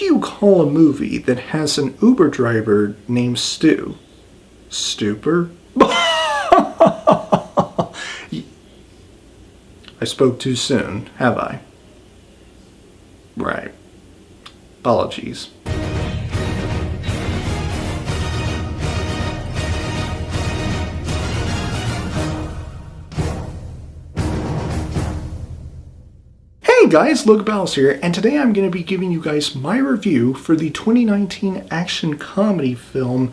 do you call a movie that has an Uber driver named Stu? Stuber? I spoke too soon, have I? Right. Apologies. Hey guys, Logan here, and today I'm going to be giving you guys my review for the 2019 action comedy film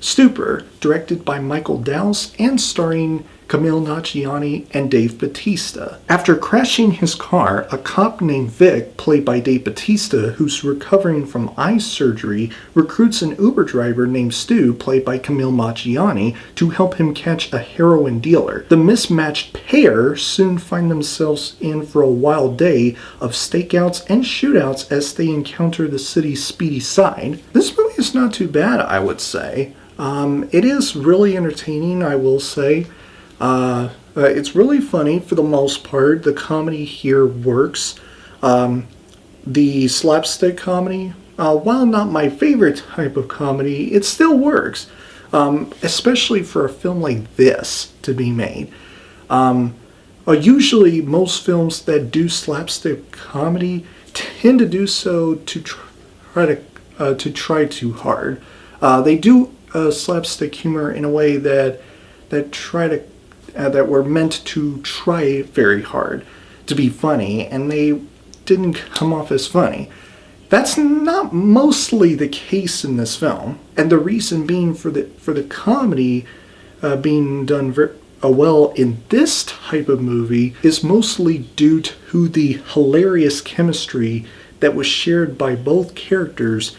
Stuber, directed by Michael Dowse and starring Kumail Nanjiana and Dave Bautista. After crashing his car, a cop named Vic, played by Dave Bautista, who's recovering from eye surgery, recruits an Uber driver named Stu, played by Kumail Nanjiana, to help him catch a heroin dealer. The mismatched pair soon find themselves in for a wild day of stakeouts and shootouts as they encounter the city's speedy side. This movie is not too bad, I would say. It is really entertaining, I will say. It's really funny for the most part. The comedy here works. The slapstick comedy, while not my favorite type of comedy, it still works. Especially for a film like this to be made. Usually most films that do slapstick comedy tend to do so to try too hard. They do slapstick humor in a way that were meant to try very hard to be funny, and they didn't come off as funny. That's not mostly the case in this film, and the reason being for the comedy being done well in this type of movie is mostly due to the hilarious chemistry that was shared by both characters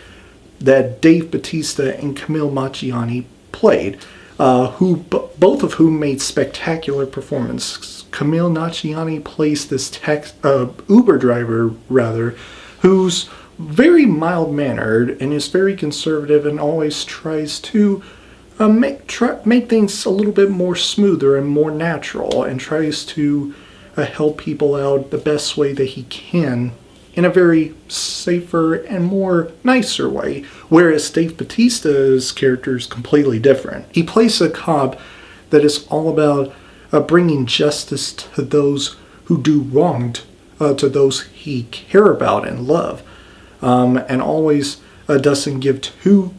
that Dave Bautista and Kumail Nanjiana played, both of whom made spectacular performances. Kumail Nanjiana plays this Uber driver, who's very mild-mannered and is very conservative and always tries to make things a little bit more smoother and more natural, and tries to help people out the best way that he can in a very safer and more nicer way, whereas Dave Bautista's character is completely different. He plays a cop that is all about bringing justice to those who do wrong to those he care about and love, and always doesn't give two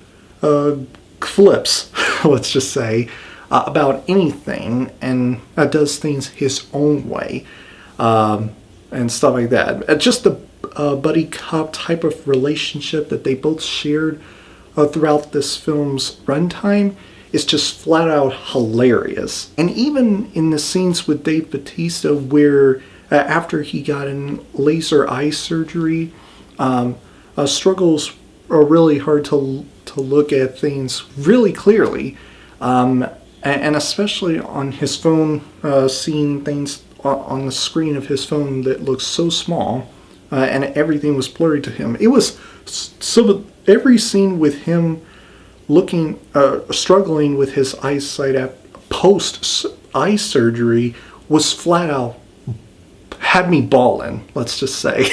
flips, let's just say, about anything, and does things his own way, and stuff like that. Just the buddy cop type of relationship that they both shared throughout this film's runtime is just flat out hilarious. And even in the scenes with Dave Bautista where after he got in laser eye surgery, struggles are really hard to look at things really clearly, and especially on his phone, seeing things on the screen of his phone that looks so small. And everything was blurry to him. It was so every scene with him struggling with his eyesight at post eye surgery was flat out had me bawling. Let's just say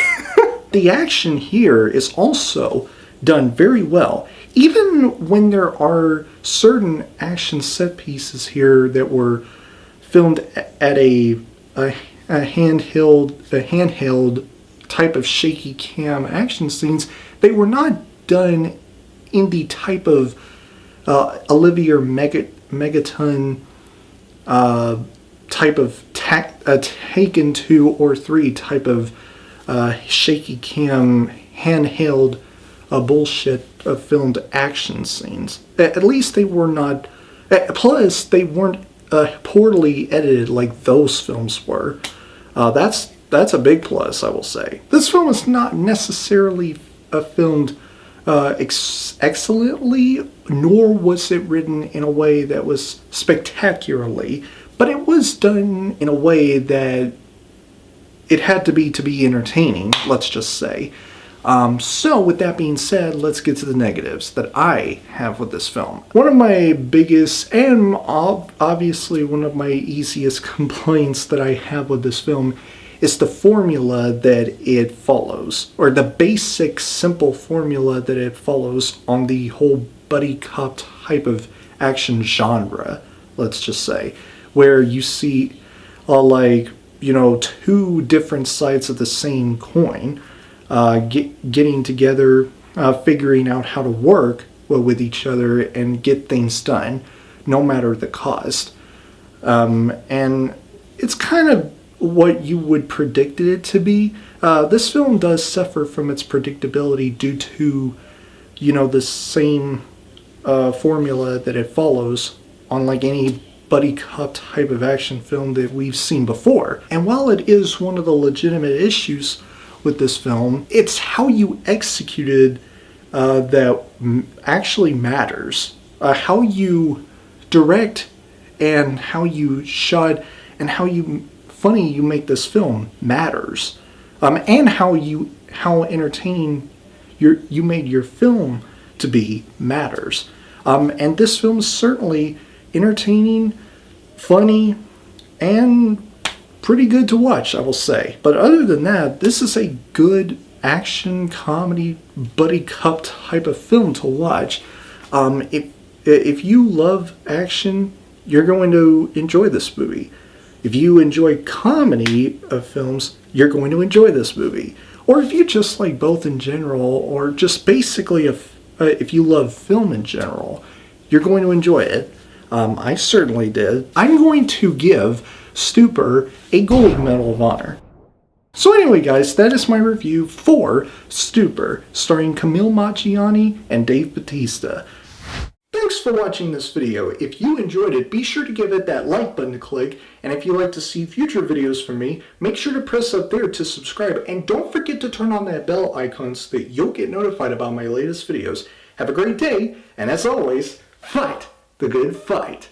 the action here is also done very well. Even when there are certain action set pieces here that were filmed at a handheld type of shaky cam action scenes, they were not done in the type of Olivia Megaton type of Taken 2 or 3 type of shaky cam handheld bullshit filmed action scenes. At least they were not. Plus, they weren't poorly edited like those films were. That's a big plus, I will say. This film is not necessarily filmed excellently, nor was it written in a way that was spectacularly, but it was done in a way that it had to be entertaining, let's just say. So with that being said, let's get to the negatives that I have with this film. One of my biggest and obviously one of my easiest complaints that I have with this film It's the formula that it follows, or the basic simple formula that it follows on the whole buddy cop type of action genre, let's just say, where you see two different sides of the same coin getting together, figuring out how to work with each other and get things done, no matter the cost. And it's kind of what you would predict it to be. This film does suffer from its predictability due to, the same formula that it follows on like any buddy cop type of action film that we've seen before. And while it is one of the legitimate issues with this film, it's how you executed that actually matters. How you direct and how you shot and how funny you make this film matters. And how entertaining you made your film to be matters. And this film is certainly entertaining, funny, and pretty good to watch, I will say. But other than that, this is a good action comedy buddy cop type of film to watch. If you love action, you're going to enjoy this movie. If you enjoy comedy of films, you're going to enjoy this movie. Or if you just like both in general, or just basically if you love film in general, you're going to enjoy it. I certainly did. I'm going to give Stuber a gold medal of honor. So anyway, guys, that is my review for Stuber, starring Kumail Nanjiana and Bautista. Thanks for watching this video. If you enjoyed it, be sure to give it that like button to click, and if you'd like to see future videos from me, make sure to press up there to subscribe, and don't forget to turn on that bell icon so that you'll get notified about my latest videos. Have a great day, and as always, fight the good fight.